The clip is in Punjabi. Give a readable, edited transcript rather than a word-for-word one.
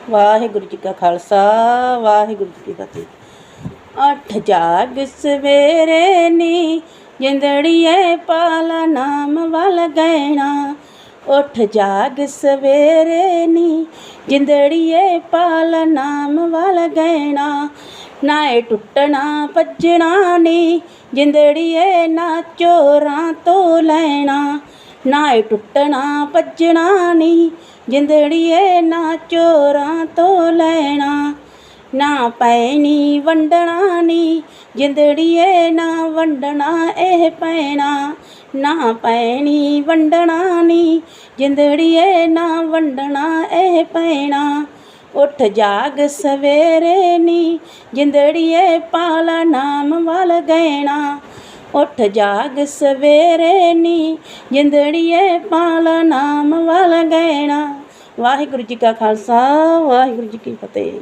ਵਾਹਿਗੁਰੂ ਜੀ ਕਾ ਖਾਲਸਾ ਵਾਹਿਗੁਰੂ ਜੀ ਕੀ ਫਤਿਹ। ਅੱਠ ਜਾਗ ਸਵੇਰੇ ਨੀ ਜਿੰਦੜੀਏ ਪਾਲਾ ਨਾਮ ਵੱਲ ਗੈਣਾ। ਉੱਠ ਜਾਗ ਸਵੇਰੇ ਨੀ ਜਿੰਦੜੀਏ ਪਾਲਾ ਨਾਮ ਵੱਲ ਗੈਣਾ। ਨਾ ਏ ਟੁੱਟਣਾ ਭੱਜਣਾ ਨੀ ਜਿੰਦੜੀਏ ਨਾ ਚੋਰਾਂ ਤੋਂ ਲੈਣਾ। ਨਾ ਏ ਟੁੱਟਣਾ ਭੱਜਣਾ ਨੀ ਜਿੰਦੜੀਏ ਨਾ ਚੋਰਾਂ ਤੋਂ ਲੈਣਾ। ਨਾ ਪੈਣੀ ਵੰਡਣਾ ਨੀ ਜਿੰਦੜੀਏ ਨਾ ਵੰਡਣਾ ਇਹ ਪੈਣਾ। ਨਾ ਪੈਣੀ ਵੰਡਣਾ ਨੀ ਜਿੰਦੜੀਏ ਨਾ ਵੰਡਣਾ ਇਹ ਪੈਣਾ। ਉੱਠ ਜਾਗ ਸਵੇਰੇ ਨੀ ਜਿੰਦੜੀਏ ਪਾਲਾ ਨਾਮ ਵੱਲ ਗੈਣਾ। ਉੱਠ ਜਾਗ ਸਵੇਰੇ ਨੀ ਜਿੰਦੜੀਏ ਪਾਲਾ ਨਾਮ ਵੱਲ ਗੈਣਾ। ਵਾਹਿਗੁਰੂ ਜੀ ਕਾ ਖਾਲਸਾ ਵਾਹਿਗੁਰੂ ਜੀ ਕੀ ਫਤਿਹ।